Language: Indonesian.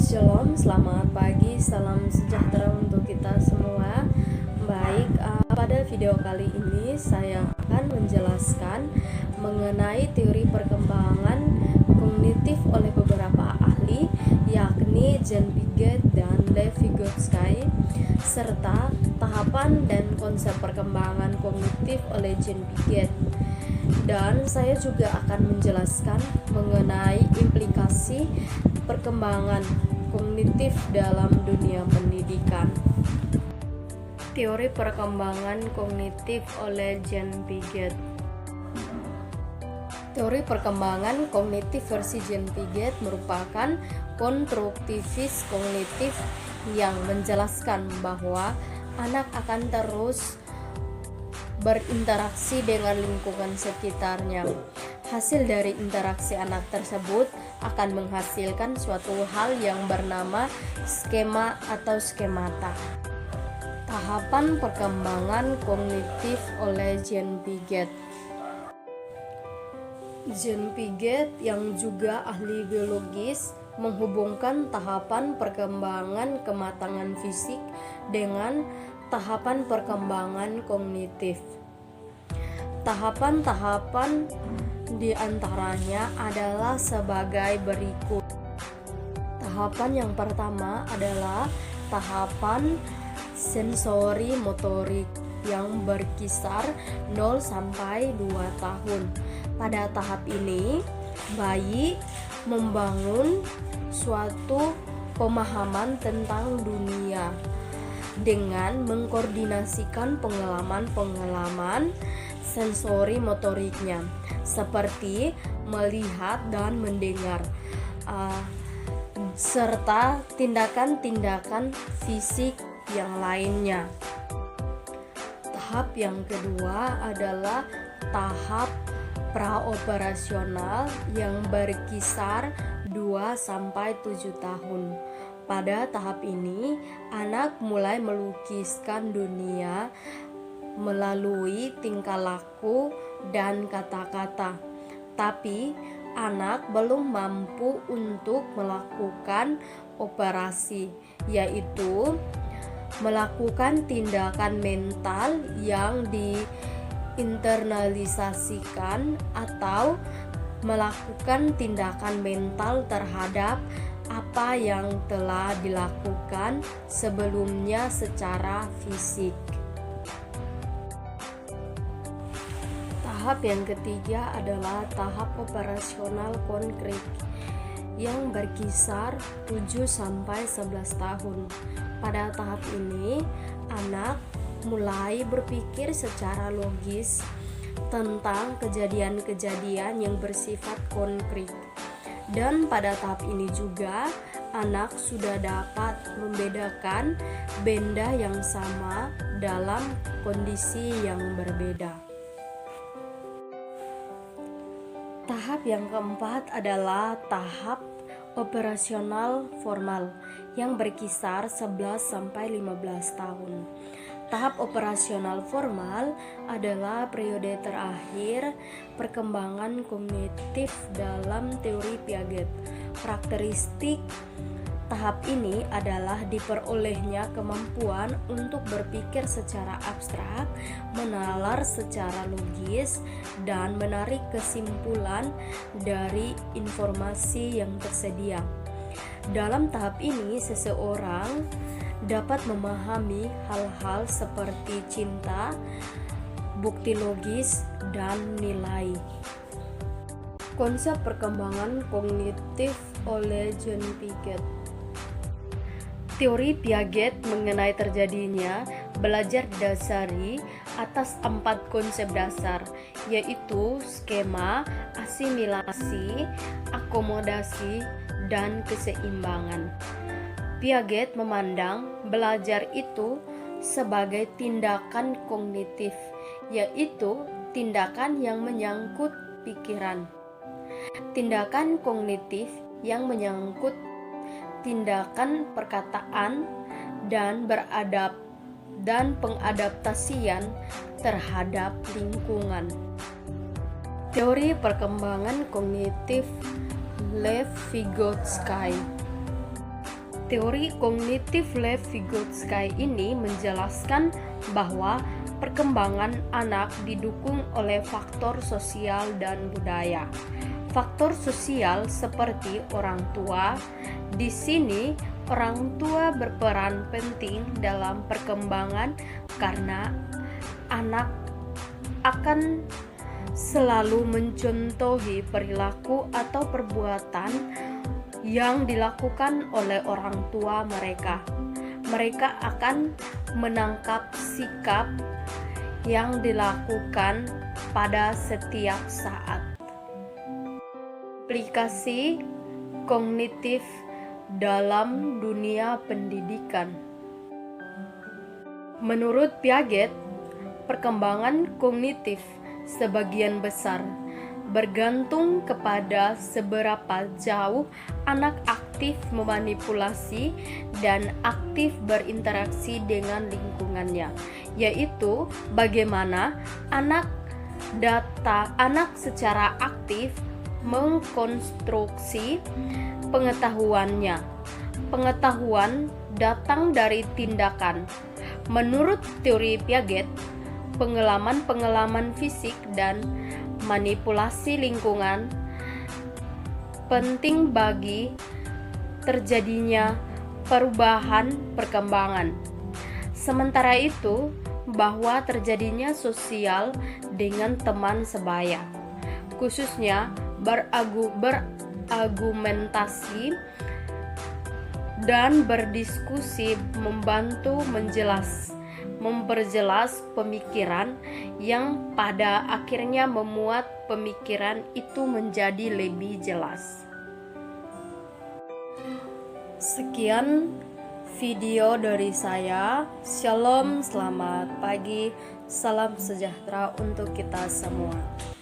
Shalom, selamat pagi, salam sejahtera untuk kita semua. Baik, pada video kali ini saya akan menjelaskan mengenai teori perkembangan kognitif oleh beberapa ahli, yakni Jean Piaget dan Lev Vygotsky, serta tahapan dan konsep perkembangan kognitif oleh Jean Piaget. Dan saya juga akan menjelaskan mengenai implikasi perkembangan kognitif dalam dunia pendidikan. Teori perkembangan kognitif oleh Jean Piaget. Teori perkembangan kognitif versi Jean Piaget merupakan konstruktivis kognitif yang menjelaskan bahwa anak akan terus berinteraksi dengan lingkungan sekitarnya. Hasil dari interaksi anak tersebut akan menghasilkan suatu hal yang bernama skema atau skemata. Tahapan perkembangan kognitif oleh Jean Piaget. Jean Piaget yang juga ahli biologis menghubungkan tahapan perkembangan kematangan fisik dengan tahapan perkembangan kognitif. Tahapan-tahapan di antaranya adalah sebagai berikut. Tahapan yang pertama adalah tahapan sensori motorik yang berkisar 0 sampai 2 tahun. Pada tahap ini, bayi membangun suatu pemahaman tentang dunia dengan mengkoordinasikan pengalaman-pengalaman sensori motoriknya seperti melihat dan mendengar, serta tindakan-tindakan fisik yang lainnya. Tahap yang kedua adalah tahap praoperasional yang berkisar 2-7 tahun. Pada tahap ini, anak mulai melukiskan dunia melalui tingkah laku dan kata-kata, tapi anak belum mampu untuk melakukan operasi, yaitu melakukan tindakan mental yang diinternalisasikan atau melakukan tindakan mental terhadap apa yang telah dilakukan sebelumnya secara fisik. Tahap yang ketiga adalah tahap operasional konkret yang berkisar 7-11 tahun. Pada tahap ini, anak mulai berpikir secara logis tentang kejadian-kejadian yang bersifat konkret. Dan pada tahap ini juga, anak sudah dapat membedakan benda yang sama dalam kondisi yang berbeda. Tahap yang keempat adalah tahap operasional formal yang berkisar 11-15 tahun. Tahap operasional formal adalah periode terakhir perkembangan kognitif dalam teori Piaget. Karakteristik tahap ini adalah diperolehnya kemampuan untuk berpikir secara abstrak, menalar secara logis, dan menarik kesimpulan dari informasi yang tersedia. Dalam tahap ini, seseorang dapat memahami hal-hal seperti cinta, bukti logis, dan nilai. Konsep perkembangan kognitif oleh Jean Piaget. Teori Piaget mengenai terjadinya belajar didasari atas 4 konsep dasar, yaitu skema, asimilasi, akomodasi, dan keseimbangan. Piaget memandang belajar itu sebagai tindakan kognitif, yaitu tindakan yang menyangkut pikiran. Tindakan kognitif yang menyangkut tindakan perkataan dan pengadaptasian terhadap lingkungan. Teori perkembangan kognitif Lev Vygotsky. Teori kognitif Lev-Vygotsky ini menjelaskan bahwa perkembangan anak didukung oleh faktor sosial dan budaya. Faktor sosial seperti orang tua. Di sini orang tua berperan penting dalam perkembangan karena anak akan selalu mencontohi perilaku atau perbuatan yang dilakukan oleh orang tua mereka. Mereka akan menangkap sikap yang dilakukan pada setiap saat. Aplikasi kognitif dalam dunia pendidikan. Menurut Piaget, perkembangan kognitif sebagian besar bergantung kepada seberapa jauh anak aktif memanipulasi dan aktif berinteraksi dengan lingkungannya, yaitu bagaimana anak secara aktif mengkonstruksi pengetahuannya. Pengetahuan datang dari tindakan. Menurut teori Piaget, pengalaman fisik dan manipulasi lingkungan penting bagi terjadinya perubahan perkembangan. Sementara itu, bahwa terjadinya sosial dengan teman sebaya, khususnya berargumentasi dan berdiskusi membantu memperjelas pemikiran yang pada akhirnya memuat pemikiran itu menjadi lebih jelas. Sekian video dari saya. Shalom, selamat pagi, salam sejahtera untuk kita semua.